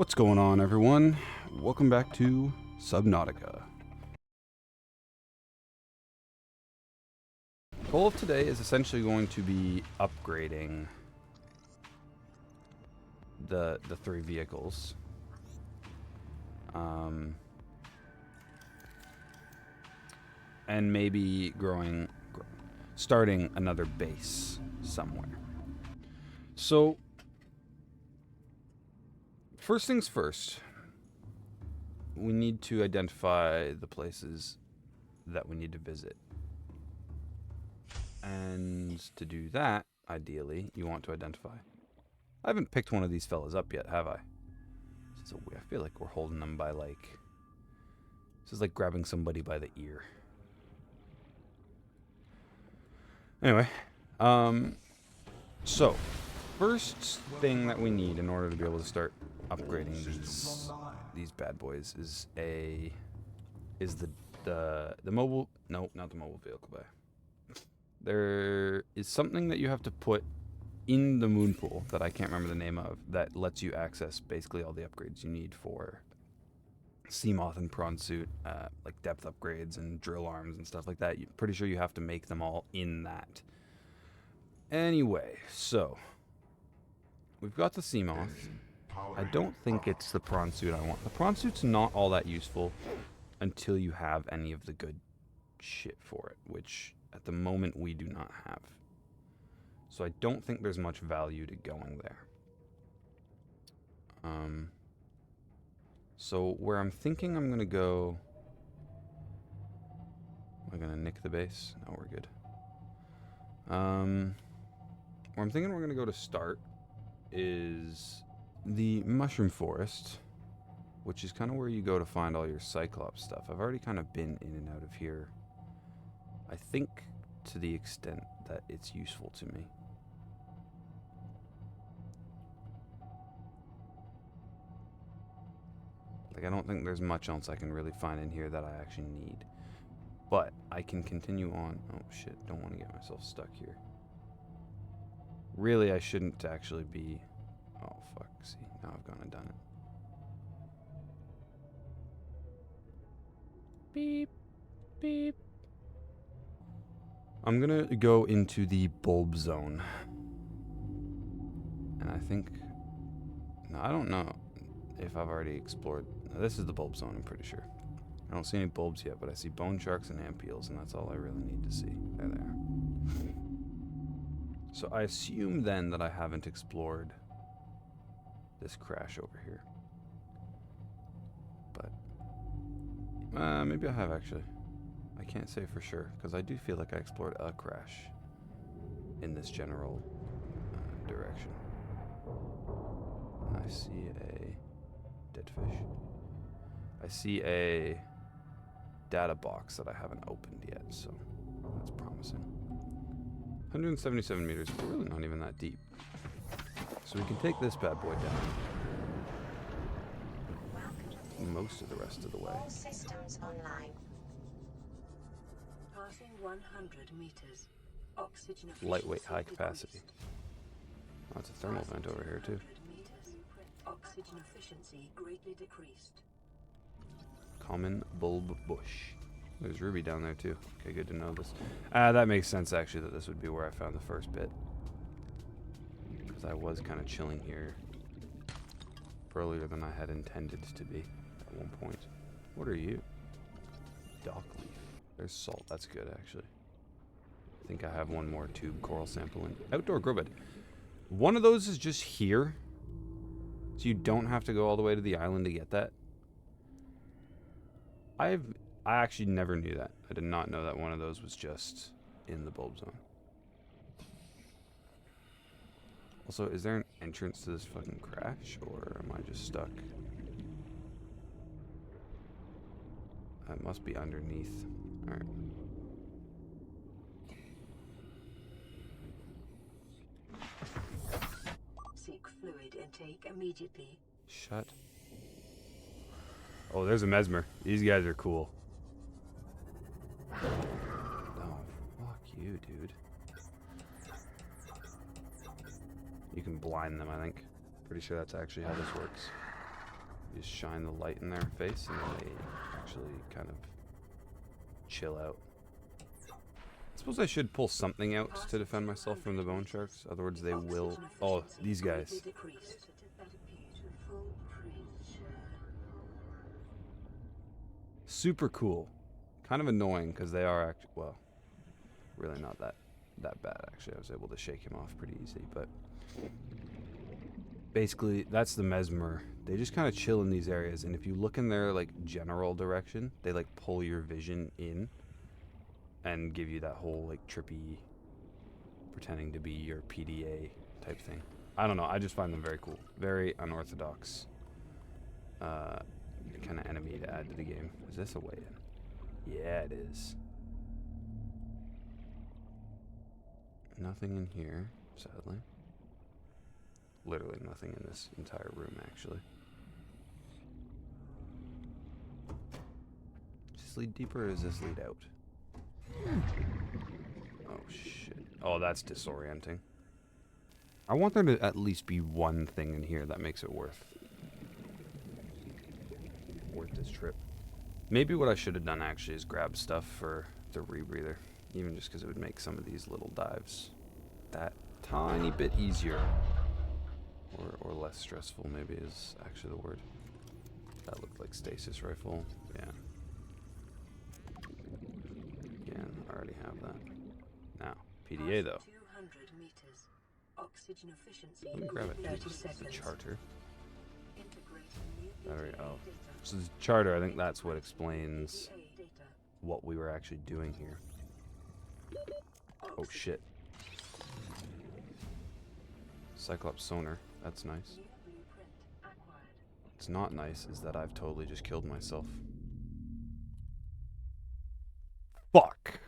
What's going on, everyone? Welcome back to Subnautica. The goal of today is essentially going to be upgrading the three vehicles. And maybe starting another base somewhere. So, first things first, we need to identify the places that we need to visit. And to do that, ideally, you want to identify. I haven't picked one of these fellas up yet, have I? I feel like we're holding them by, like... This is like grabbing somebody by the ear. Anyway, so, first thing that we need in order to be able to start upgrading these bad boys is the mobile... No, not the mobile vehicle bay. There is something that you have to put in the moon pool that I can't remember the name of that lets you access basically all the upgrades you need for Seamoth and Prawn Suit, like depth upgrades and drill arms and stuff like that. I'm pretty sure you have to make them all in that. Anyway, so we've got the Seamoth. I don't think it's the Prawn Suit I want. The Prawn Suit's not all that useful until you have any of the good shit for it, which at the moment we do not have. So I don't think there's much value to going there. So where I'm thinking I'm gonna go... Am I gonna nick the base? No, we're good. Where I'm thinking we're gonna go to start is the Mushroom Forest, which is kind of where you go to find all your Cyclops stuff. I've already kind of been in and out of here, I think, to the extent that it's useful to me. Like, I don't think there's much else I can really find in here that I actually need. But I can continue on. Oh, shit. Don't want to get myself stuck here. Really, I shouldn't actually be... Oh, fuck. See, now I've gone and done it. Beep. Beep. I'm going to go into the bulb zone. And I think... No, I don't know if I've already explored... This is the bulb zone, I'm pretty sure. I don't see any bulbs yet, but I see bone sharks and ampeels, and that's all I really need to see. There they are. So I assume then that I haven't explored this crash over here. But maybe I have, actually. I can't say for sure, because I do feel like I explored a crash in this general direction. And I see a dead fish. I see a data box that I haven't opened yet, so that's promising. 177 meters, we're really not even that deep. So we can take this bad boy down most of the rest of the way. All systems online. Passing 100 meters. Oxygen Lightweight, high capacity. Oh, it's a thermal vent over here too. Oxygen efficiency greatly decreased. Common bulb bush. There's ruby down there too. Okay, good to know this. That makes sense actually that this would be where I found the first bit. Because I was kind of chilling here earlier than I had intended to be at one point. What are you? Dock leaf. There's salt. That's good actually. I think I have one more tube coral sample in. Outdoor grow bed. One of those is just here. So you don't have to go all the way to the island to get that. I actually never knew that. I did not know that one of those was just in the bulb zone. Also, is there an entrance to this fucking crash, or am I just stuck? That must be underneath. Alright. Seek fluid intake immediately. Shut. Oh, there's a mesmer. These guys are cool. Oh, fuck you, dude. You can blind them, I think. Pretty sure that's actually how this works. shine the light in their face and then they actually kind of chill out. I suppose I should pull something out to defend myself from the bone sharks. Otherwise they will... Oh, these guys. Super cool. Kind of annoying because they are actually... Well, really not that bad actually. I was able to shake him off pretty easily, but... Basically, that's the mesmer. They just kind of chill in these areas, and if you look in their like general direction, they like pull your vision in and give you that whole like trippy pretending to be your PDA type thing. I don't know, I just find them very cool. Very unorthodox kind of enemy to add to the game. Is this a way in? Yeah, it is. Nothing in here, sadly. Literally nothing in this entire room, actually. Does this lead deeper or does this lead out? Oh, shit. Oh, that's disorienting. I want there to at least be one thing in here that makes it worth this trip. Maybe what I should have done, actually, is grab stuff for the rebreather. Even just because it would make some of these little dives that tiny bit easier. Or less stressful, maybe, is actually the word. That looked like stasis rifle. Yeah. Again, I already have that. Now, PDA though. 200 meters. Oxygen efficiency. Let me grab it. 30 The seconds. charter. Integrating new Battery. PDA Oh. data. So the charter, I think that's what explains PDA data. what we were actually doing here. Oh shit. Cyclops sonar. That's nice. New blueprint acquired. What's not nice is that I've totally just killed myself. Fuck.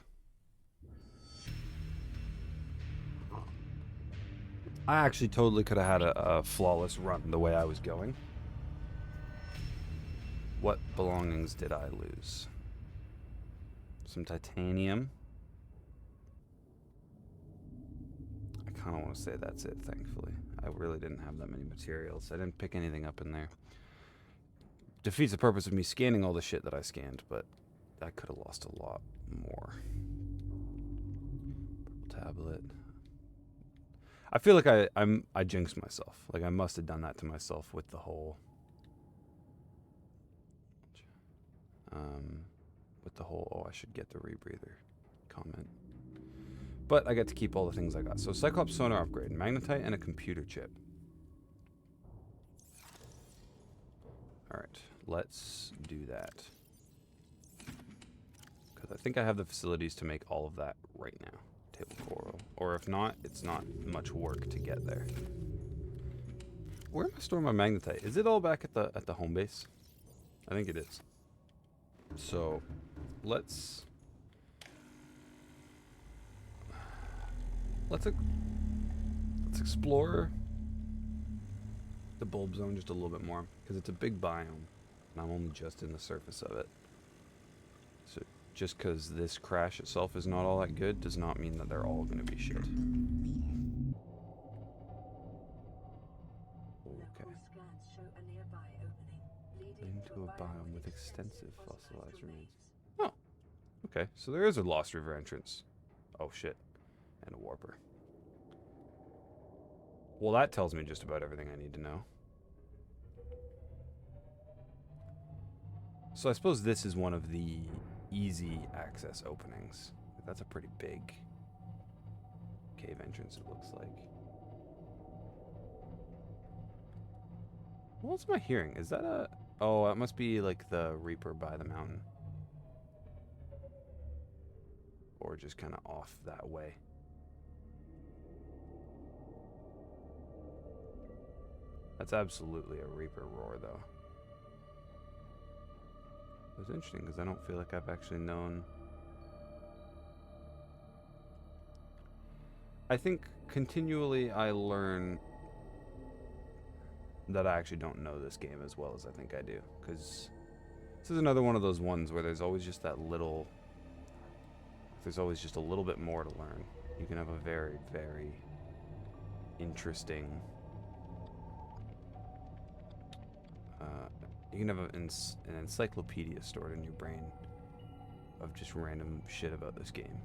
I actually totally could have had a flawless run the way I was going. What belongings did I lose? Some titanium. I kind of want to say that's it, thankfully. I really didn't have that many materials. I didn't pick anything up in there. Defeats the purpose of me scanning all the shit that I scanned, but I could have lost a lot more. Purple tablet. I feel like I jinxed myself. Like I must have done that to myself with the whole oh, I should get the rebreather comment. But I get to keep all the things I got. So Cyclops sonar upgrade, magnetite, and a computer chip. Alright, let's do that. Because I think I have the facilities to make all of that right now. Table coral. Or if not, it's not much work to get there. Where am I storing my magnetite? Is it all back at the home base? I think it is. So let's explore the bulb zone just a little bit more, because it's a big biome and I'm only just in the surface of it. So just because this crash itself is not all that good does not mean that they're all going to be shit. Okay. Local scans show a nearby opening leading Into a biome with extensive fossilized remains. remains. Oh, okay. So there is a Lost River entrance. Oh shit. And a warper. Well, that tells me just about everything I need to know. So I suppose this is one of the easy access openings. That's a pretty big cave entrance, it looks like. What am I hearing? Is that a... Oh, that must be like the Reaper by the mountain. Or just kind of off that way. That's absolutely a Reaper roar, though. It was interesting, because I don't feel like I've actually known... I think continually I learn that I actually don't know this game as well as I think I do. Because this is another one of those ones where there's always just that little... There's always just a little bit more to learn. You can have a very, very interesting You can have an encyclopedia stored in your brain of just random shit about this game.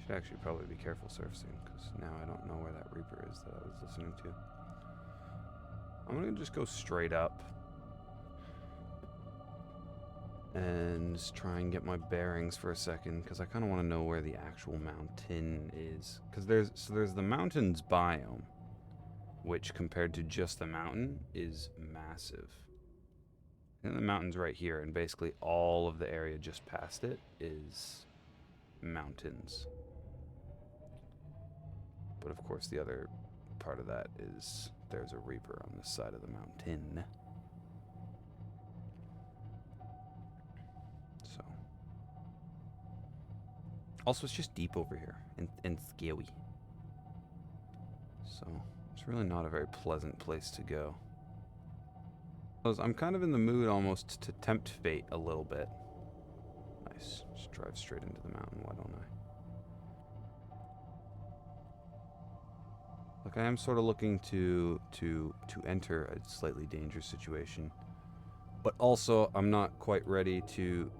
Should actually probably be careful surfacing, because now I don't know where that Reaper is that I was listening to. I'm gonna just go straight up and just try and get my bearings for a second, because I kind of want to know where the actual mountain is. Because there's the mountains biome, which compared to just the mountain is massive. And the mountain's right here, and basically all of the area just past it is mountains. But of course the other part of that is there's a Reaper on this side of the mountain. So. Also, it's just deep over here and scary. So, it's really not a very pleasant place to go. I'm kind of in the mood almost to tempt fate a little bit. Nice. Just drive straight into the mountain, why don't I? Like, I am sort of looking to enter a slightly dangerous situation. But also, I'm not quite ready to...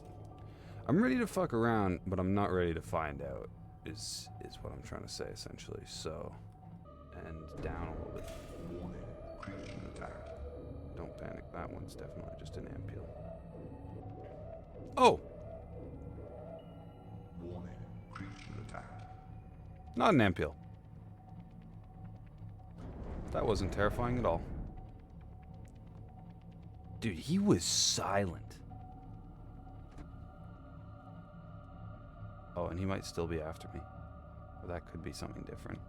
I'm ready to fuck around, but I'm not ready to find out, is what I'm trying to say, essentially. So, and down a little bit. Don't panic, that one's definitely just an ampule. Oh! Warning, creature attack. Not an ampule. That wasn't terrifying at all. Dude, he was silent. Oh, and he might still be after me. Or that could be something different.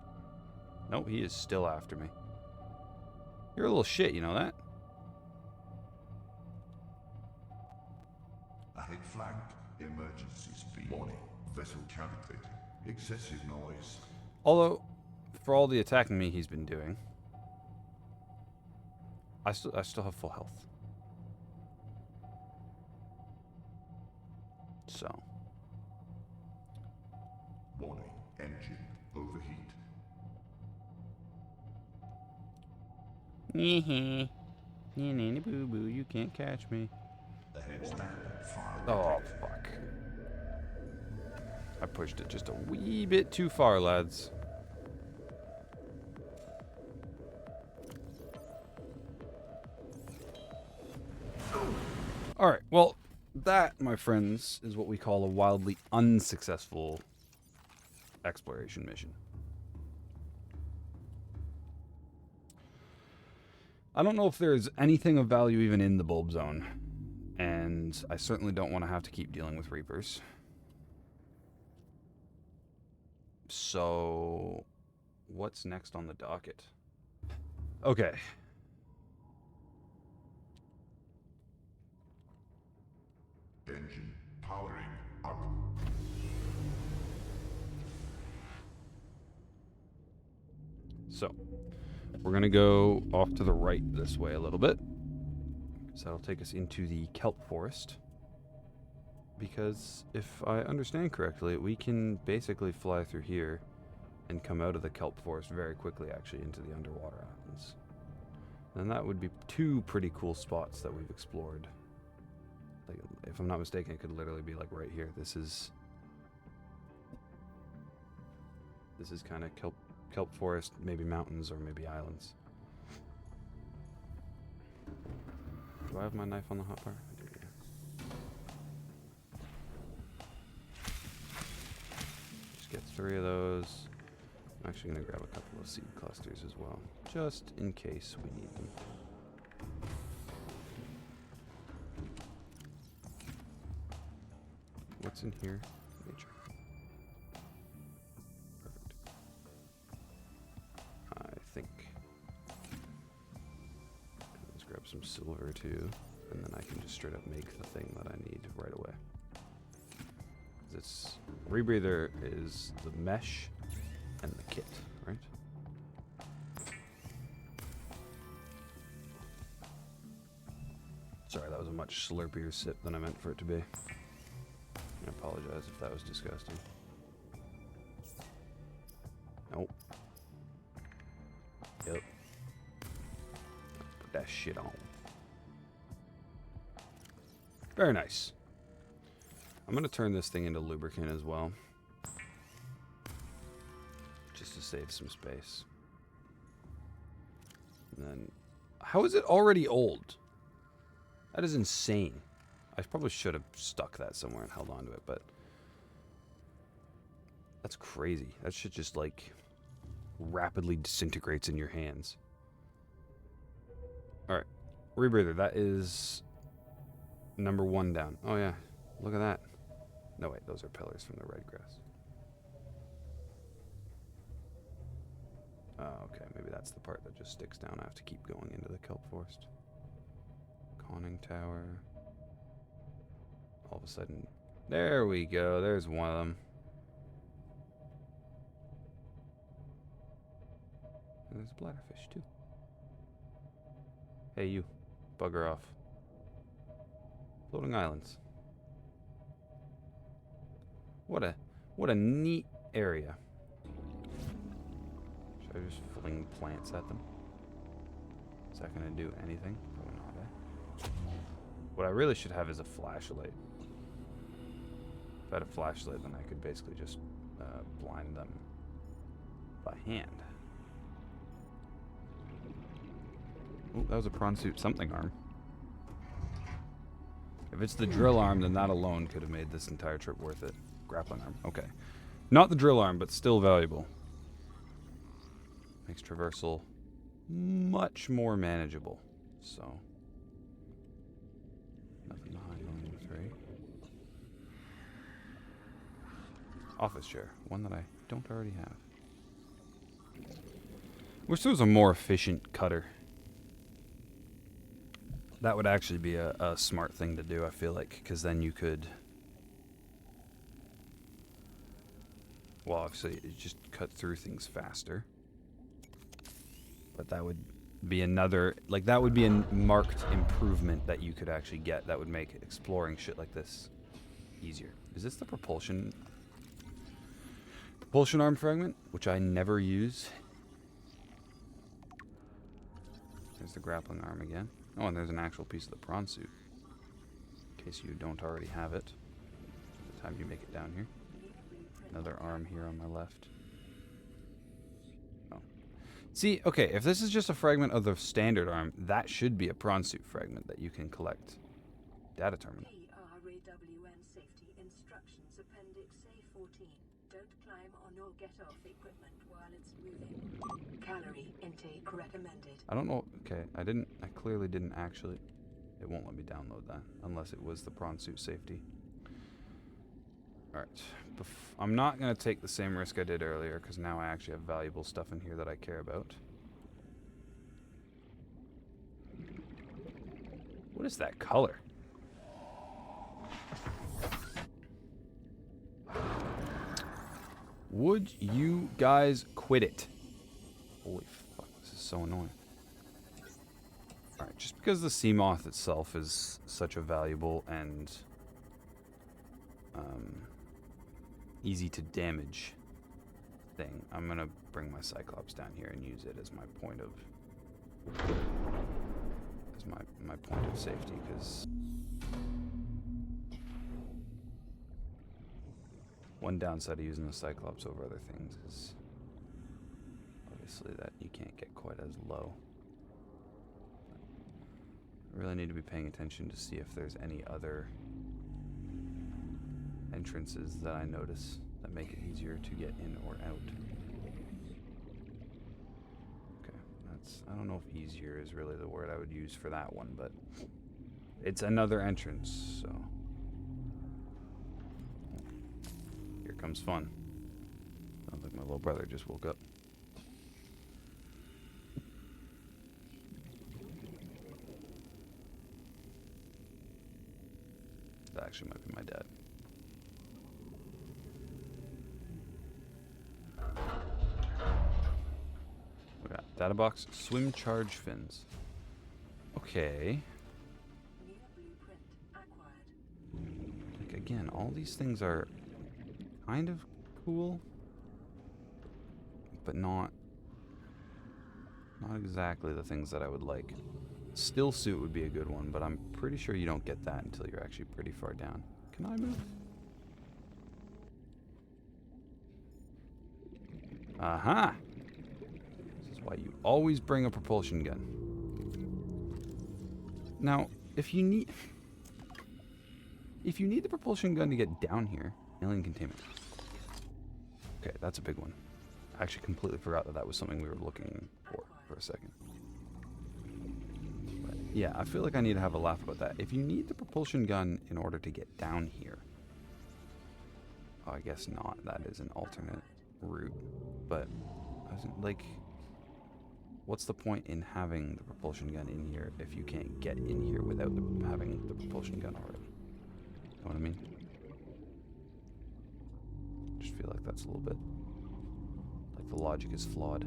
No, he is still after me. You're a little shit, you know that? Ahead flagged. Emergency speed. Warning. Vessel counterfeit. Excessive noise. Although, for all the attacking me he's been doing, I still have full health. So. Warning. Engine overheat. Boo boo, you can't catch me. Ahead standard fire. Oh, fuck. I pushed it just a wee bit too far, lads. Alright, well, that, my friends, is what we call a wildly unsuccessful exploration mission. I don't know if there's anything of value even in the bulb zone, and I certainly don't want to have to keep dealing with Reapers. So, what's next on the docket? Okay. Engine powering up. So, we're going to go off to the right this way a little bit. So that'll take us into the kelp forest. Because if I understand correctly, we can basically fly through here and come out of the kelp forest very quickly, actually, into the underwater islands. And that would be two pretty cool spots that we've explored. Like, if I'm not mistaken, it could literally be like right here. This is kind of kelp forest, maybe mountains or maybe islands. Do I have my knife on the hotbar? I do, yeah. Just get 3 of those. I'm actually going to grab a couple of seed clusters as well, just in case we need them. What's in here? Nature. Perfect. I think. Let's grab some silver too, and then I can just straight up make the thing that I need right away. This rebreather is the mesh and the kit, right? Sorry, that was a much slurpier sip than I meant for it to be. I apologize if that was disgusting. Nope. Yep. Put that shit on. Very nice. I'm going to turn this thing into lubricant as well. Just to save some space. And then... How is it already old? That is insane. I probably should have stuck that somewhere and held on to it, but... That's crazy. That shit just, like, rapidly disintegrates in your hands. Alright. Rebreather, that is... number 1 down. Oh, yeah. Look at that. No, wait. Those are pillars from the red grass. Oh, okay. Maybe that's the part that just sticks down. I have to keep going into the kelp forest. Conning tower. All of a sudden... There we go. There's one of them. And there's a bladderfish, too. Hey, you. Bugger off. Floating islands. What a neat area. Should I just fling plants at them? Is that gonna do anything? Probably not, eh? What I really should have is a flashlight. If I had a flashlight, then I could basically just blind them by hand. Oh, that was a prawn suit something arm. If it's the drill arm, then that alone could have made this entire trip worth it. Grappling arm. Okay. Not the drill arm, but still valuable. Makes traversal much more manageable. So. Nothing behind on 3. Office chair. One that I don't already have. Wish there was a more efficient cutter. That would actually be a smart thing to do, I feel like, because then you could... Well, obviously, it just cut through things faster. But that would be another... Like, that would be a marked improvement that you could actually get that would make exploring shit like this easier. Is this the propulsion arm fragment, which I never use? There's the grappling arm again. Oh, and there's an actual piece of the prawn suit. In case you don't already have it. By the time you make it down here. Another arm here on my left. Oh. See, okay, if this is just a fragment of the standard arm, that should be a prawn suit fragment that you can collect. Data terminal. PRAWN Safety Instructions Appendix A14. Don't climb on or get off equipment while it's moving. Calorie intake recommended. I don't know. Okay, I clearly didn't actually. It won't let me download that unless it was the prawn suit safety. Alright. I'm not going to take the same risk I did earlier because now I actually have valuable stuff in here that I care about. What is that color? Would you guys quit it? Holy fuck, this is so annoying. Alright, just because the sea moth itself is such a valuable and easy to damage thing, I'm gonna bring my Cyclops down here and use it as my point of my point of safety, because one downside of using the Cyclops over other things is obviously that you can't get quite as low. I really need to be paying attention to see if there's any other entrances that I notice that make it easier to get in or out. Okay, I don't know if easier is really the word I would use for that one, but it's another entrance, so. Here comes fun. Sounds like my little brother just woke up. That actually might be my dad. We got data box, swim charge fins. Okay. New blueprint acquired. Like again, all these things are kind of cool, but not exactly the things that I would like. Still suit would be a good one, but I'm pretty sure you don't get that until you're actually pretty far down. Can I move? Aha! This is why you always bring a propulsion gun. Now, if you need the propulsion gun to get down here, alien containment. Okay, that's a big one. I actually completely forgot that was something we were looking for a second. But yeah, I feel like I need to have a laugh about that. If you need the propulsion gun in order to get down here, oh, I guess not. That is an alternate route. But like, what's the point in having the propulsion gun in here if you can't get in here without having the propulsion gun already? You know what I mean? Just feel like that's a little bit like the logic is flawed.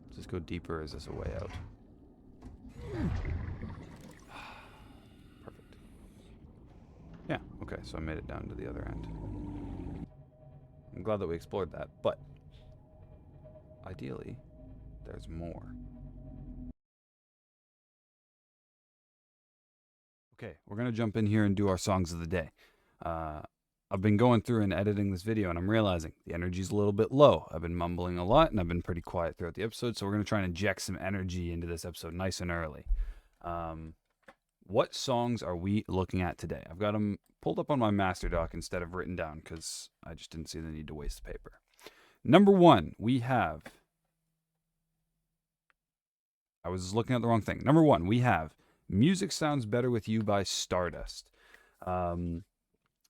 Does this go deeper or is this a way out? Perfect. Yeah, okay, so I made it down to the other end. I'm glad that we explored that, but ideally, there's more. Okay, we're going to jump in here and do our songs of the day. I've been going through and editing this video, and I'm realizing the energy's a little bit low. I've been mumbling a lot, and I've been pretty quiet throughout the episode, so we're going to try and inject some energy into this episode nice and early. What songs are we looking at today? I've got them pulled up on my master doc instead of written down, because I just didn't see the need to waste the paper. Number one, we have... I was looking at the wrong thing. Number one, we have Music Sounds Better With You by Stardust.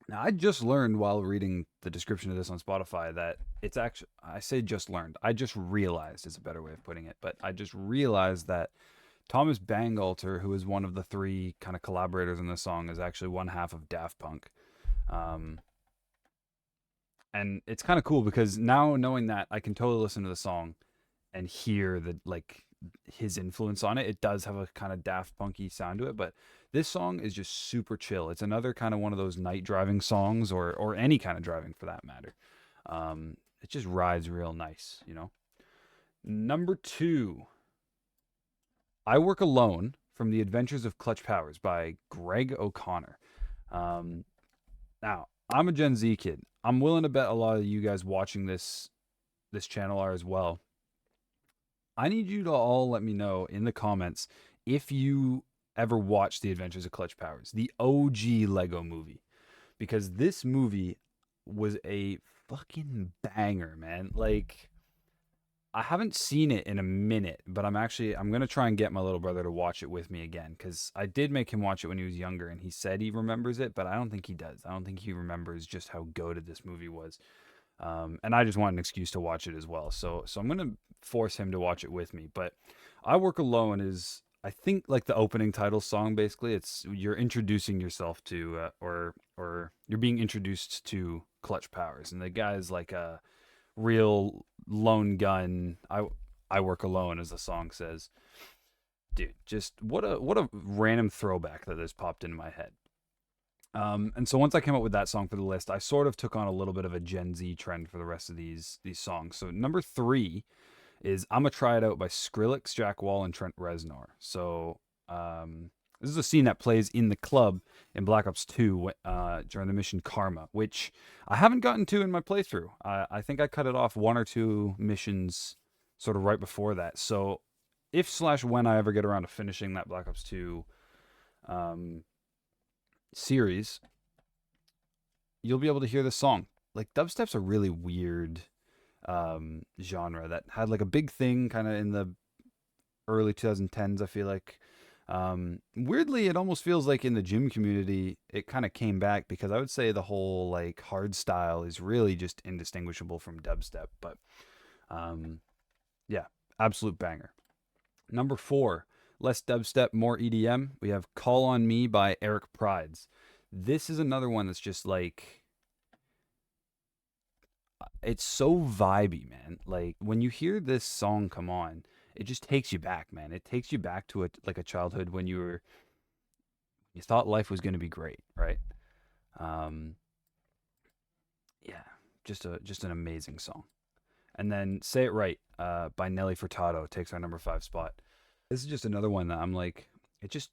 Now, I just learned while reading the description of this on Spotify that it's actually, I say just learned, I just realized is a better way of putting it, but I just realized that Thomas Bangalter, who is one of the three kind of collaborators in this song, is actually one half of Daft Punk. And it's kind of cool because now knowing that, I can totally listen to the song and hear the, like, his influence on it. It does have a kind of Daft Punky sound to it, but this song is just super chill. It's another kind of one of those night driving songs, or any kind of driving for that matter. It just rides real nice, you know. Number two, I Work Alone from The Adventures of Clutch Powers by Greg O'Connor. Now, I'm a Gen Z kid. I'm willing to bet a lot of you guys watching this channel are as well. I need you to all let me know in the comments if you ever watched The Adventures of Clutch Powers, the OG Lego movie. Because this movie was a fucking banger, man. Like, I haven't seen it in a minute, but I'm going to try and get my little brother to watch it with me again. Because I did make him watch it when he was younger, and he said he remembers it, but I don't think he does. I don't think he remembers just how goated this movie was. And I just want an excuse to watch it as well. So I'm going to force him to watch it with me. But I Work Alone is, I think, like the opening title song, basically. It's, you're introducing yourself to, or you're being introduced to Clutch Powers. And the guy's like a real lone gun. I Work Alone, as the song says. Dude, just what a random throwback that has popped into my head. And so once I came up with that song for the list, I sort of took on a little bit of a Gen Z trend for the rest of these songs. So number three is I'ma Try It Out by Skrillex, Jack Wall, and Trent Reznor. So this is a scene that plays in the club in Black Ops 2 during the mission Karma, which I haven't gotten to in my playthrough. I think I cut it off one or two missions sort of right before that. So if/when I ever get around to finishing that Black Ops 2 series, you'll be able to hear this song. Like, dubstep's a really weird genre that had like a big thing kind of in the early 2010s, I feel like. Weirdly, it almost feels like in the gym community it kind of came back, because I would say the whole like hard style is really just indistinguishable from dubstep. But yeah, absolute banger. Number four, less dubstep, more EDM. We have Call on Me by Eric Prides. This is another one that's just like, it's so vibey, man. Like, when you hear this song come on, it just takes you back, man. It takes you back to a childhood when you thought life was going to be great, right? Yeah, just an amazing song. And then Say It Right by Nelly Furtado takes our number 5 spot. This is just another one that I'm like, it just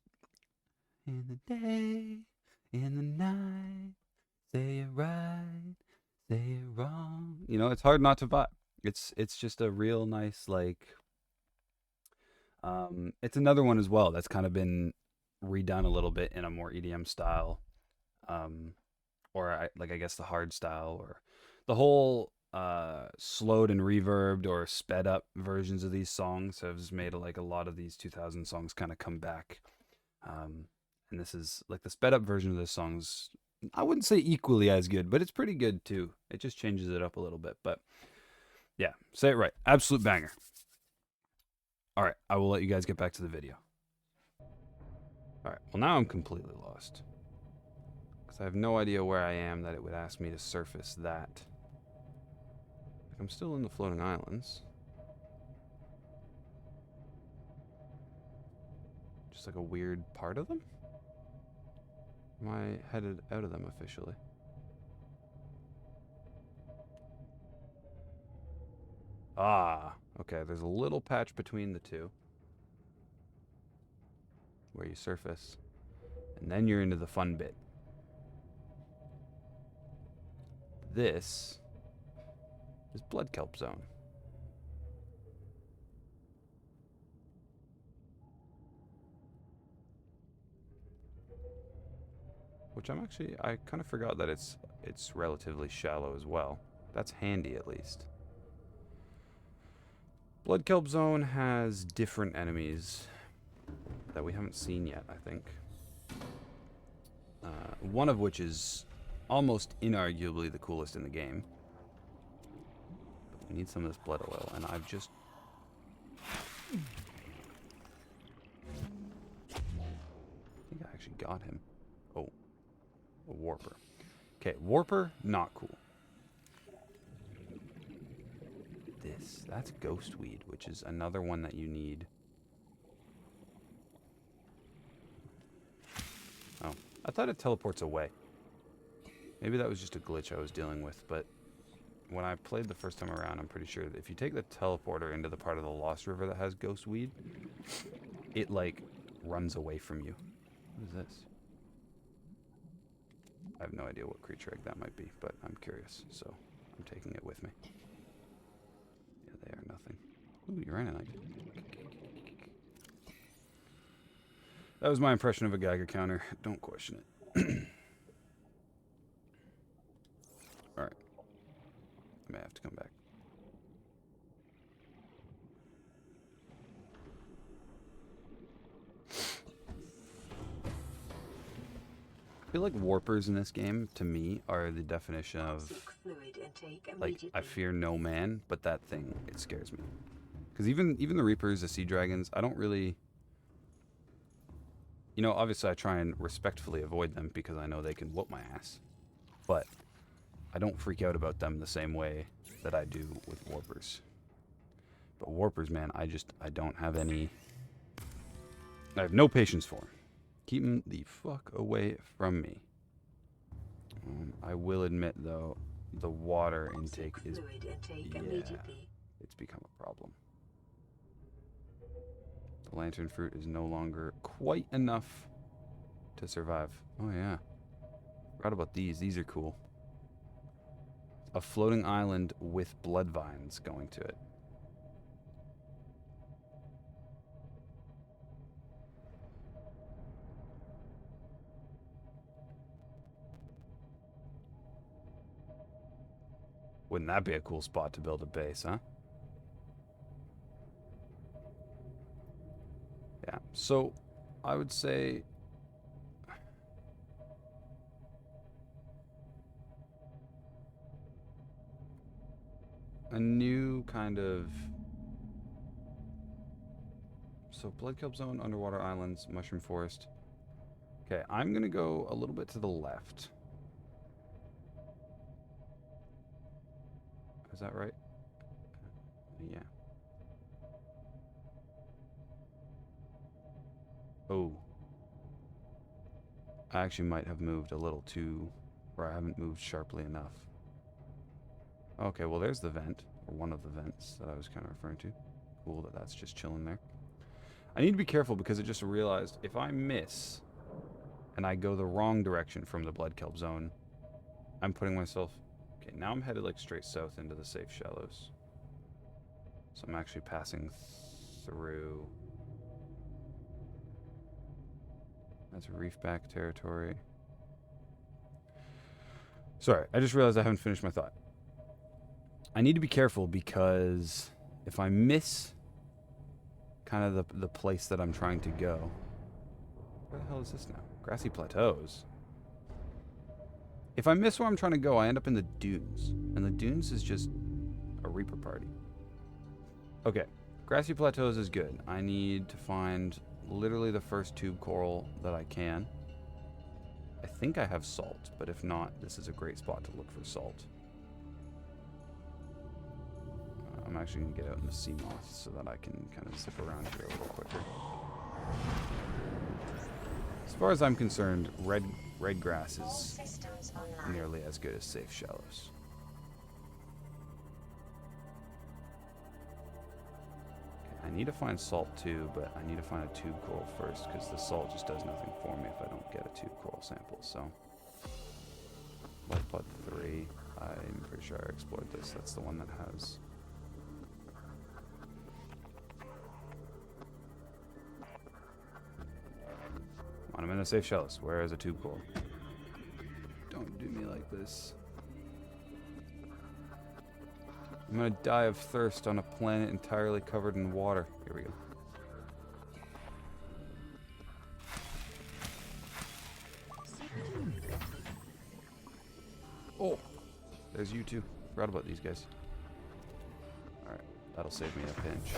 in the day, in the night, say it right, say it wrong. You know, it's hard not to vibe. It's just a real nice like. It's another one as well that's kind of been redone a little bit in a more EDM style, um, or I guess the hard style, or the whole slowed and reverbed or sped up versions of these songs have made like a lot of these 2000 songs kind of come back. Um, and this is like the sped up version of this song's, I wouldn't say equally as good, but it's pretty good too. It just changes it up a little bit. But yeah, Say It Right. Absolute banger. All right, I will let you guys get back to the video. All right, well, now I'm completely lost because I have no idea where I am that it would ask me to surface that. Like, I'm still in the floating islands. Just like a weird part of them? Am I headed out of them officially? Ah, okay, there's a little patch between the two where you surface, and then you're into the fun bit. This is Blood Kelp Zone. Which I kind of forgot that it's relatively shallow as well. That's handy at least. Blood Kelp Zone has different enemies that we haven't seen yet, I think. One of which is almost inarguably the coolest in the game. But we need some of this blood oil, and I've just... I think I actually got him. Oh, a warper. Okay, warper, not cool. That's ghost weed, which is another one that you need. Oh, I thought it teleports away. Maybe that was just a glitch I was dealing with, but when I played the first time around, I'm pretty sure that if you take the teleporter into the part of the Lost River that has ghost weed, it, like, runs away from you. What is this? I have no idea what creature egg that might be, but I'm curious, so I'm taking it with me. Yeah, they are nothing. Ooh, Uranite. That was my impression of a Geiger counter. Don't question it. Alright. I may have to come back. I feel like warpers in this game, to me, are the definition of, like, I fear no man, but that thing, it scares me. Because even the Reapers, the Sea Dragons, I don't really... You know, obviously I try and respectfully avoid them because I know they can whoop my ass. But I don't freak out about them the same way that I do with warpers. But warpers, man, I don't have any... I have no patience for them. Keep them the fuck away from me. I will admit, though, the water intake is... Yeah, it's become a problem. The lantern fruit is no longer quite enough to survive. Oh, yeah. Forgot about these. These are cool. A floating island with blood vines going to it. Wouldn't that be a cool spot to build a base, huh? Yeah, so I would say... a new kind of... So, Blood Kelp Zone, Underwater Islands, Mushroom Forest. Okay, I'm going to go a little bit to the left. Is that right? Yeah. Oh. I actually might have moved a little too... or I haven't moved sharply enough. Okay, well there's the vent, or one of the vents that I was kind of referring to. Cool that that's just chilling there. I need to be careful because I just realized if I miss and I go the wrong direction from the blood kelp zone, I'm putting myself... Okay, now I'm headed like straight south into the safe shallows. So I'm actually passing through... That's reefback territory. Sorry, I just realized I haven't finished my thought. I need to be careful because if I miss kind of the place that I'm trying to go... Where the hell is this now? Grassy Plateaus. If I miss where I'm trying to go, I end up in the dunes. And the dunes is just a Reaper party. Okay, Grassy Plateaus is good. I need to find literally the first tube coral that I can. I think I have salt, but if not, this is a great spot to look for salt. I'm actually going to get out in the sea moss so that I can kind of zip around here a little quicker. As far as I'm concerned, red grass is nearly as good as safe shallows. Okay, I need to find salt too, but I need to find a tube coral first because the salt just does nothing for me if I don't get a tube coral sample. So, Lifepod 3, I'm pretty sure I explored this. That's the one that has... I'm in a safe shallows. Where is a tube coral? Don't do me like this. I'm gonna die of thirst on a planet entirely covered in water. Here we go. Oh, there's you too. Forgot about these guys. Alright, that'll save me a pinch.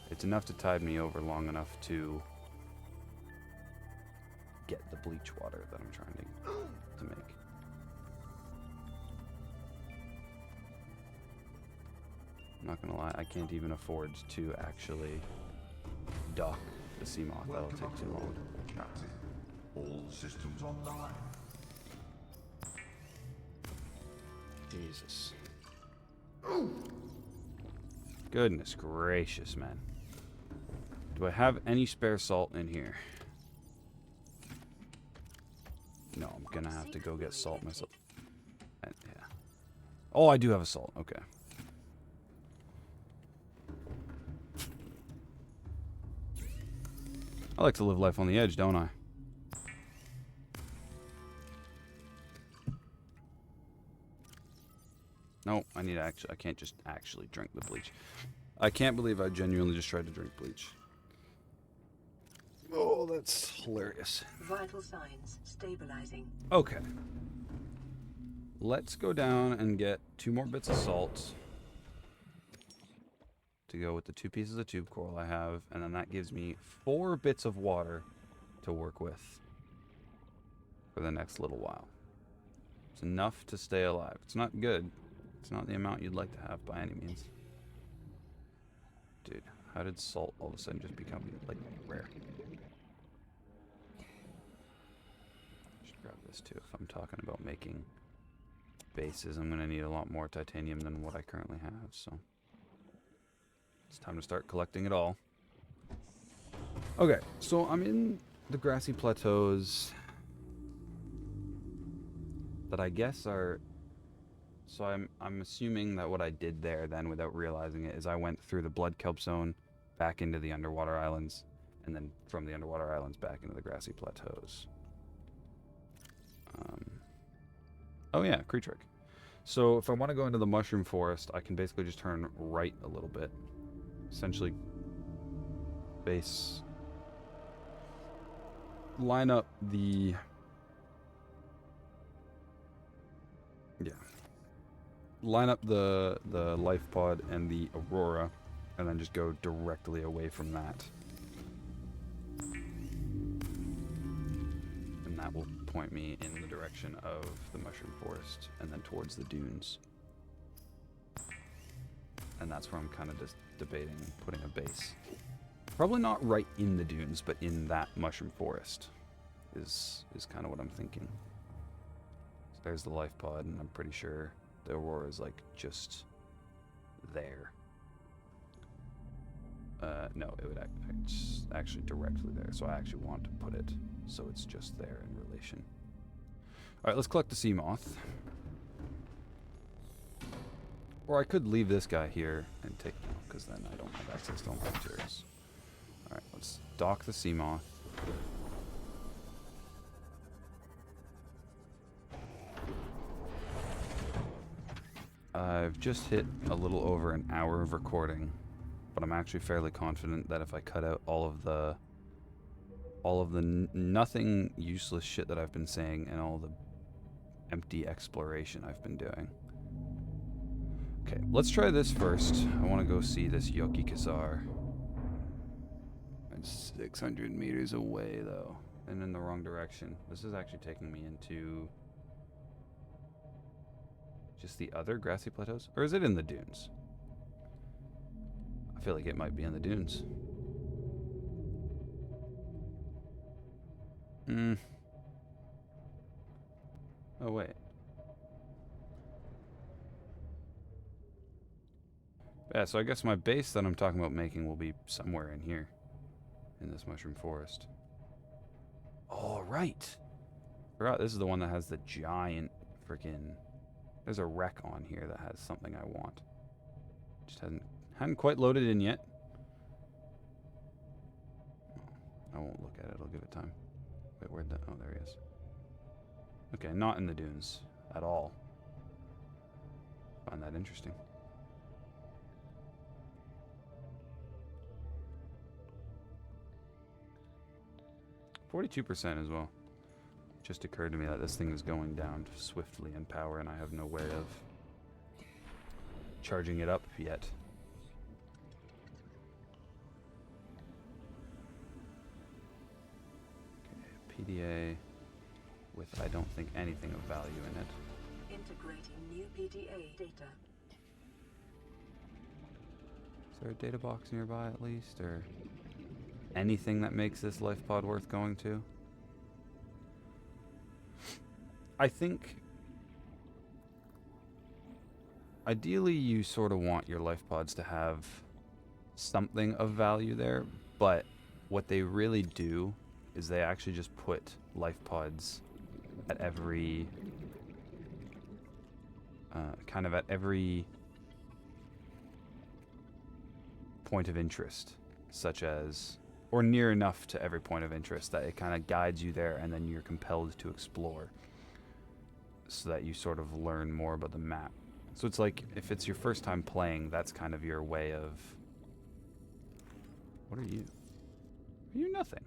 It's enough to tide me over long enough to get the bleach water that I'm trying to make. I'm not gonna lie, I can't even afford to actually dock the sea moth. That'll take too long. Captain, all systems online. Jesus. Goodness gracious, man. Do I have any spare salt in here? No, I'm gonna have to go get salt myself. Yeah. Oh, I do have a salt. Okay. I like to live life on the edge, don't I? No, I need to actually... I can't just actually drink the bleach. I can't believe I genuinely just tried to drink bleach. Oh, that's hilarious. Vital signs stabilizing. Okay. Let's go down and get 2 more bits of salt to go with the 2 pieces of tube coral I have, and then that gives me 4 bits of water to work with for the next little while. It's enough to stay alive. It's not good. It's not the amount you'd like to have by any means. Dude, how did salt all of a sudden just become, like, rare? Should grab this too. If I'm talking about making bases, I'm going to need a lot more titanium than what I currently have, so it's time to start collecting it all. Okay, so I'm in the grassy plateaus that I guess are... So I'm assuming that what I did there then, without realizing it, is I went through the blood kelp zone back into the underwater islands, and then from the underwater islands back into the grassy plateaus. Oh yeah, Creetrick. So if I want to go into the mushroom forest, I can basically just turn right a little bit. Essentially base... line up the... Yeah. Line up the life pod and the aurora, and then just go directly away from that. And that will point me in the direction of the mushroom forest, and then towards the dunes. And that's where I'm kind of just debating putting a base. Probably not right in the dunes, but in that mushroom forest is kind of what I'm thinking. There's the life pod, and I'm pretty sure the Aurora is like just there. No, it would it's actually directly there, so I actually want to put it so it's just there in relation. Alright, let's collect the sea moth. Or I could leave this guy here and take, no, because then I don't have access to all my materials. Alright, let's dock the sea moth. I've just hit a little over an hour of recording, but I'm actually fairly confident that if I cut out all of the nothing useless shit that I've been saying and all the empty exploration I've been doing. Okay, let's try this first. I want to go see this Yoki Kazar. It's 600 meters away though, and in the wrong direction. This is actually taking me into just the other grassy plateaus? Or is it in the dunes? I feel like it might be in the dunes. Oh, wait. Yeah, so I guess my base that I'm talking about making will be somewhere in here. In this mushroom forest. Oh, right! Forgot this is the one that has the giant freaking... There's a wreck on here that has something I want. Just hadn't quite loaded in yet. I won't look at it, I'll give it time. Wait, where'd that... Oh, there he is. Okay, not in the dunes at all. Find that interesting. %42 as well. Just occurred to me that this thing is going down swiftly in power and I have no way of charging it up yet. Okay, PDA with I don't think anything of value in it. Integrating new PDA data. Is there a data box nearby at least, or anything that makes this life pod worth going to? I think ideally you sort of want your life pods to have something of value there, but what they really do is they actually just put life pods at every kind of at every point of interest, such as, or near enough to every point of interest that it kind of guides you there and then you're compelled to explore, so that you sort of learn more about the map. So it's like, if it's your first time playing, that's kind of your way of... What are you? Are you nothing?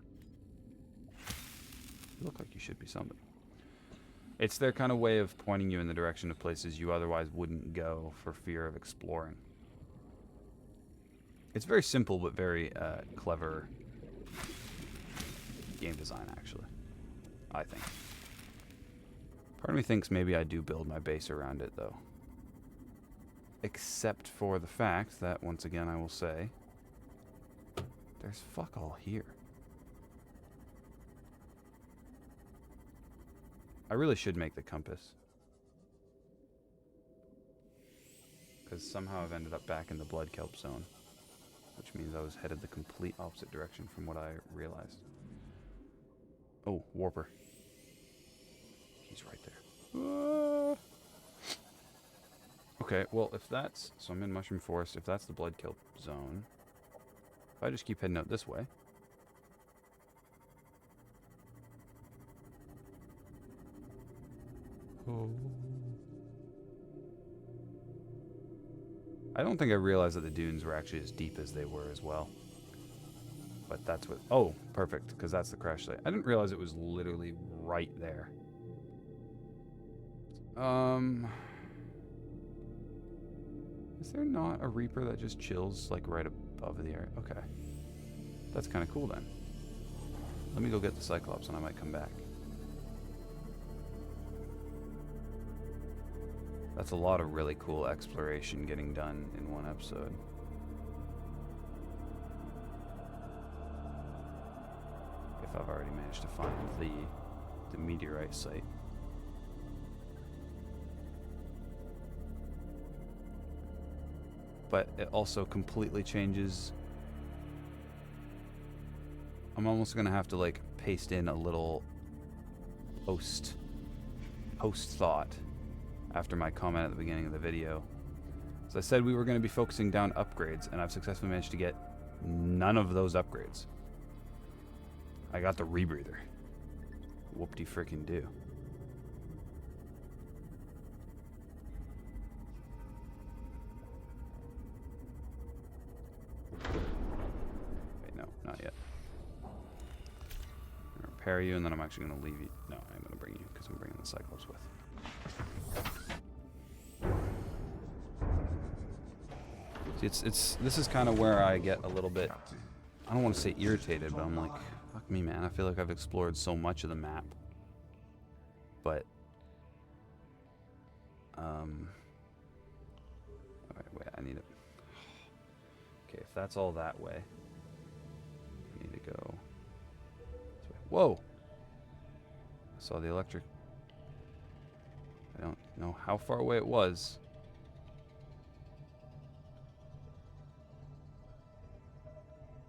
You look like you should be something. It's their kind of way of pointing you in the direction of places you otherwise wouldn't go for fear of exploring. It's very simple, but very clever game design, actually, I think. Part of me thinks maybe I do build my base around it, though. Except for the fact that, once again, I will say, there's fuck all here. I really should make the compass. Because somehow I've ended up back in the blood kelp zone. Which means I was headed the complete opposite direction from what I realized. Oh, Warper. He's right there. Okay, well, if that's... So I'm in Mushroom Forest. If that's the blood kelp zone... If I just keep heading out this way... Oh. I don't think I realized that the dunes were actually as deep as they were as well. But that's what... Oh, perfect, because that's the crash site. I didn't realize it was literally right there. Is there not a Reaper that just chills, like, right above the area? Okay. That's kind of cool, then. Let me go get the Cyclops, and I might come back. That's a lot of really cool exploration getting done in one episode. If I've already managed to find the meteorite site. but it also completely changes. I'm almost gonna have to like paste in a little post thought after my comment at the beginning of the video. So I said we were going to be focusing down upgrades, and I've successfully managed to get none of those upgrades. I got the rebreather. Whoop-de frickin' do. Wait, no, not yet. I'm gonna repair you, and then I'm actually going to leave you. No, I'm going to bring you, because I'm bringing the Cyclops with. See, this is kind of where I get a little bit, I don't want to say irritated, but I'm like, fuck me, man. I feel like I've explored so much of the map. But, wait, I need it. Okay, if that's all that way, I need to go this way. Whoa! I saw the electric. I don't know how far away it was.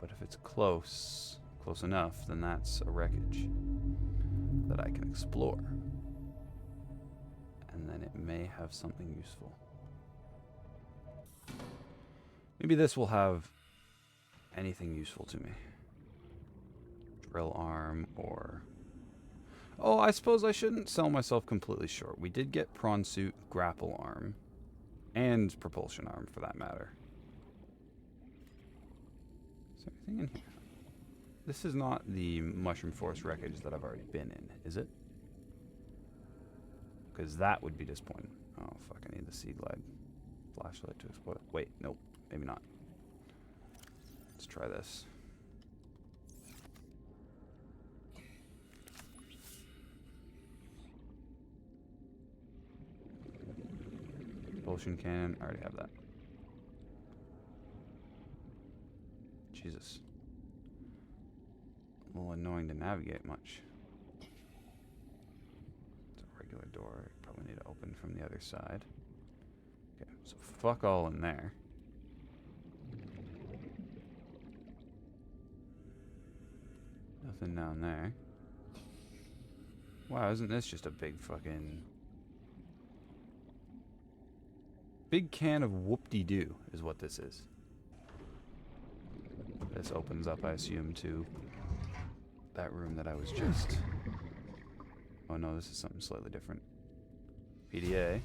But if it's close enough, then that's a wreckage that I can explore. And then it may have something useful. Maybe this will have anything useful to me. Drill arm or... Oh, I suppose I shouldn't sell myself completely short. We did get prawn suit, grapple arm, and propulsion arm for that matter. Is there anything in here? This is not the Mushroom Forest wreckage that I've already been in, is it? Because that would be disappointing. Oh, fuck, I need the Sea Glide flashlight to explode it. Wait, nope, maybe not. Let's try this. Propulsion cannon, I already have that. Jesus. A little annoying to navigate much. It's a regular door. Probably need to open from the other side. Okay, so fuck all in there. Nothing down there. Wow, isn't this just a big fucking... Big can of whoop-de-doo is what this is. This opens up, I assume, to that room that I was just... Oh no, this is something slightly different. PDA.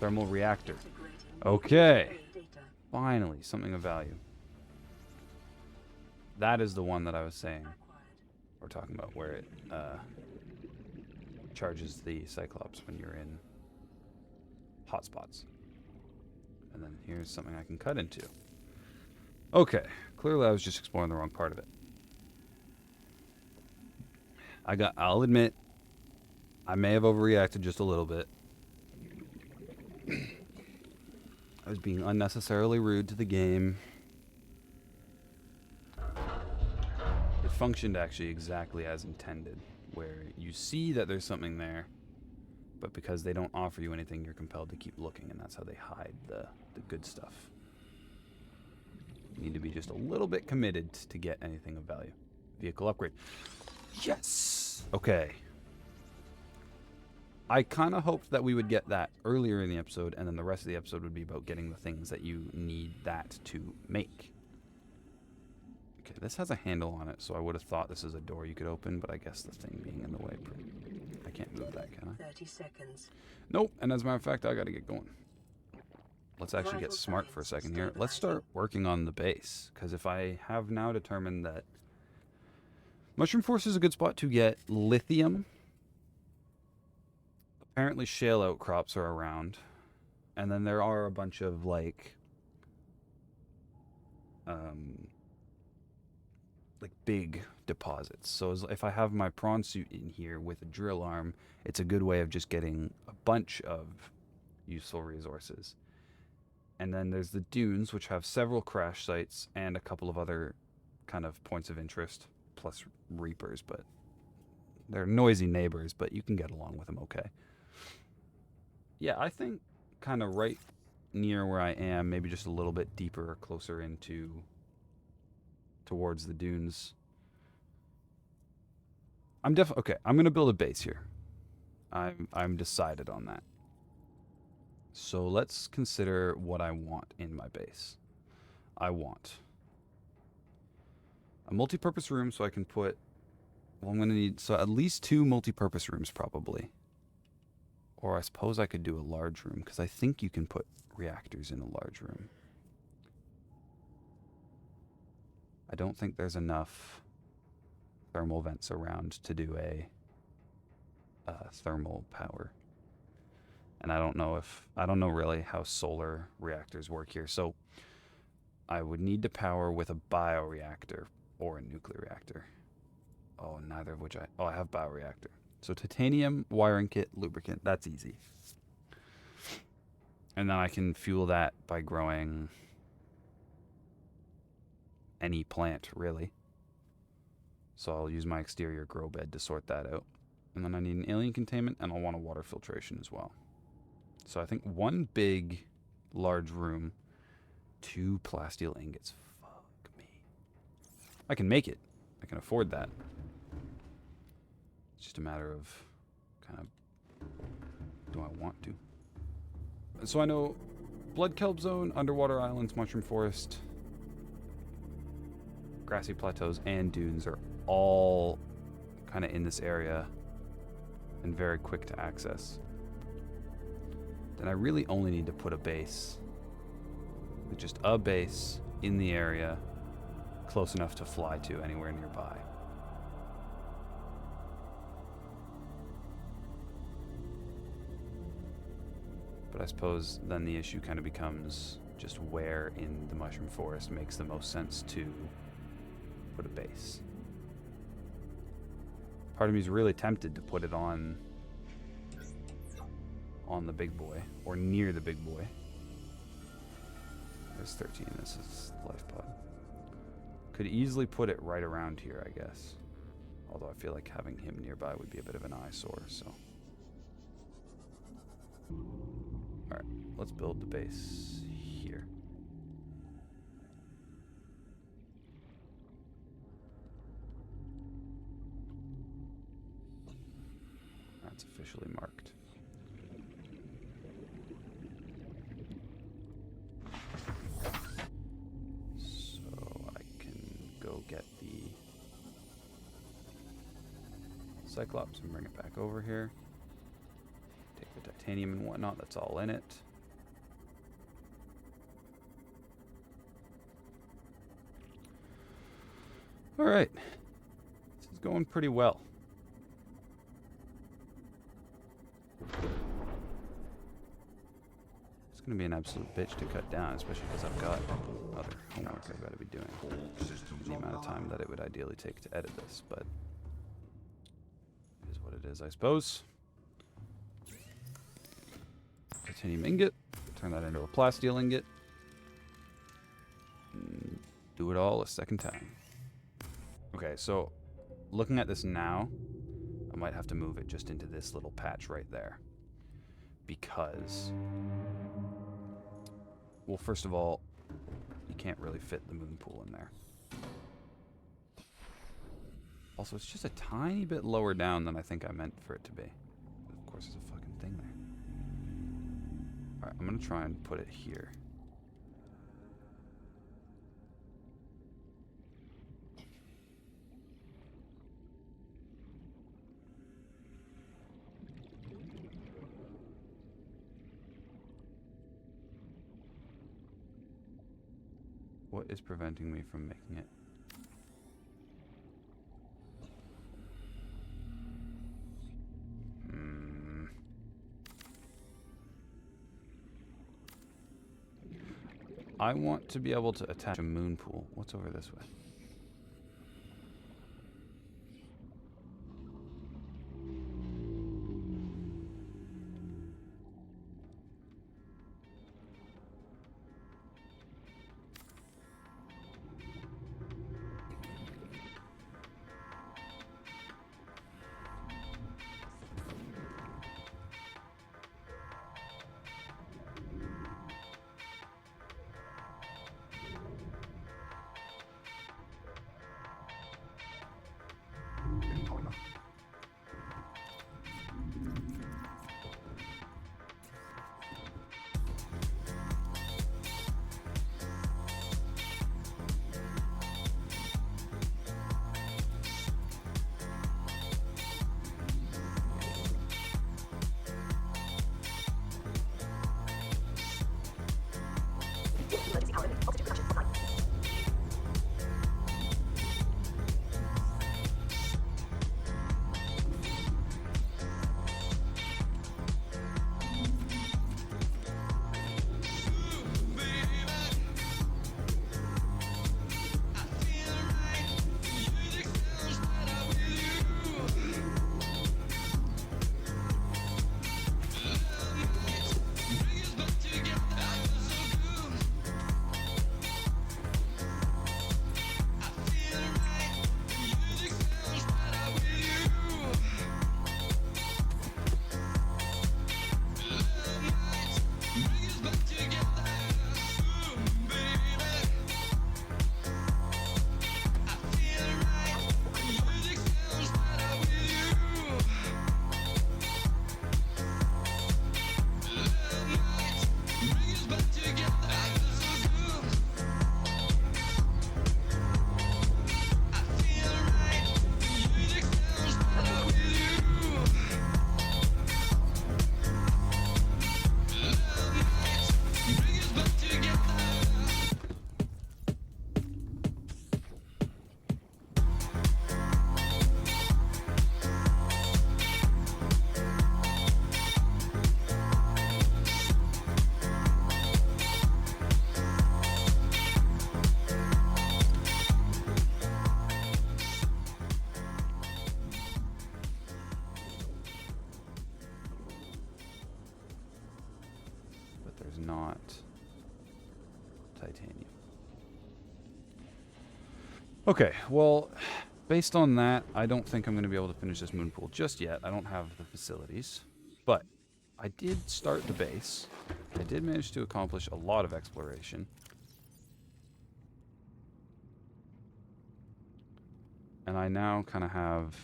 Thermal reactor. Okay. Finally, something of value. That is the one that I was saying. We're talking about where it charges the Cyclops when you're in hotspots. And then here's something I can cut into. Okay, clearly I was just exploring the wrong part of it. I'll admit, I may have overreacted just a little bit. I was being unnecessarily rude to the game. It functioned actually exactly as intended, where you see that there's something there, but because they don't offer you anything, you're compelled to keep looking, and that's how they hide the good stuff. You need to be just a little bit committed to get anything of value. Vehicle upgrade. Yes! Okay. I kind of hoped that we would get that earlier in the episode, and then the rest of the episode would be about getting the things that you need that to make. Okay, this has a handle on it, so I would have thought this is a door you could open, but I guess the thing being in the way... I can't move that, can I? 30 seconds. Nope, and as a matter of fact, I gotta get going. Let's actually get smart for a second here. Let's start working on the base, because if I have now determined that Mushroom Forest is a good spot to get lithium. Apparently shale outcrops are around. And then there are a bunch of like big deposits. So if I have my prawn suit in here with a drill arm, it's a good way of just getting a bunch of useful resources. And then there's the dunes, which have several crash sites and a couple of other kind of points of interest, plus reapers, but they're noisy neighbors, but you can get along with them okay. Yeah, I think kind of right near where I am, maybe just a little bit deeper or closer into towards the dunes. Okay, I'm gonna build a base here. I'm decided on that. So let's consider what I want in my base. I want a multi-purpose room so I can put, well, I'm gonna need, so at least 2 multi-purpose rooms probably. Or I suppose I could do a large room, because I think you can put reactors in a large room. I don't think there's enough thermal vents around to do a thermal power. And I don't know really how solar reactors work here. So I would need to power with a bioreactor or a nuclear reactor. Oh, neither of which I have bioreactor. So titanium, wiring kit, lubricant, that's easy. And then I can fuel that by growing any plant, really. So I'll use my exterior grow bed to sort that out. And then I need an alien containment, and I'll want a water filtration as well. So I think 1 big, large room, 2 plasteel ingots. Fuck me. I can make it. I can afford that. It's just a matter of kind of, do I want to? So I know Blood Kelp Zone, Underwater Islands, Mushroom Forest, Grassy Plateaus, and Dunes are all kind of in this area and very quick to access. Then I really only need to put a base, with just a base in the area, close enough to fly to anywhere nearby. But I suppose then the issue kind of becomes just where in the Mushroom Forest makes the most sense to put a base. Part of me is really tempted to put it on the big boy, or near the big boy. There's 13, this is life pod. Could easily put it right around here, I guess. Although I feel like having him nearby would be a bit of an eyesore, so. Alright, let's build the base here. That's officially marked. So I can go get the Cyclops and bring it back over here. Take the titanium and whatnot, that's all in it. Alright. This is going pretty well. It's going to be an absolute bitch to cut down, especially because I've got other homework I've got to be doing. The amount of time that it would ideally take to edit this, but it is what it is, I suppose. Titanium ingot, turn that into a plasteel ingot. And do it all a second time. Okay, so looking at this now, I might have to move it just into this little patch right there. Because, well, first of all, you can't really fit the moon pool in there. Also, it's just a tiny bit lower down than I think I meant for it to be. Of course, there's a fucking thing there. Alright, I'm gonna try and put it here. What is preventing me from making it? I want to be able to attach a moon pool. What's over this way? not titanium. Okay, well, based on that, I don't think I'm going to be able to finish this moon pool just yet. I don't have the facilities, but I did start the base. I did manage to accomplish a lot of exploration. And I now kind of have...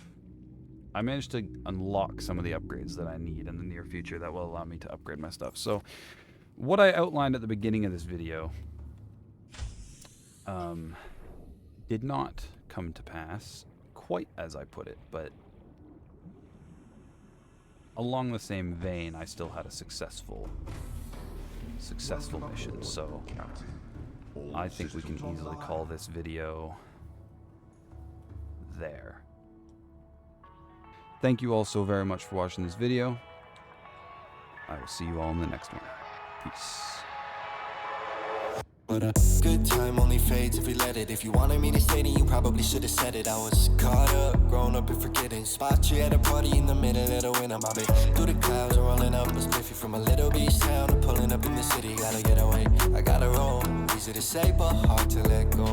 I managed to unlock some of the upgrades that I need in the near future that will allow me to upgrade my stuff. So, what I outlined at the beginning of this video did not come to pass quite as I put it, but along the same vein, I still had a successful mission. So, I think we can easily call this video there. Thank you all so very much for watching this video. I will see you all in the next one. Peace. But a good time only fades if we let it. If you wanted me to stay, then you probably should have said it. I was caught up, grown up and forgetting. Spot you at a party in the middle of the winter. My babe through the clouds, rolling up a spliffy from a little beach town to pulling up in the city. Gotta get away, I gotta roll. Easy to say, but hard to let go.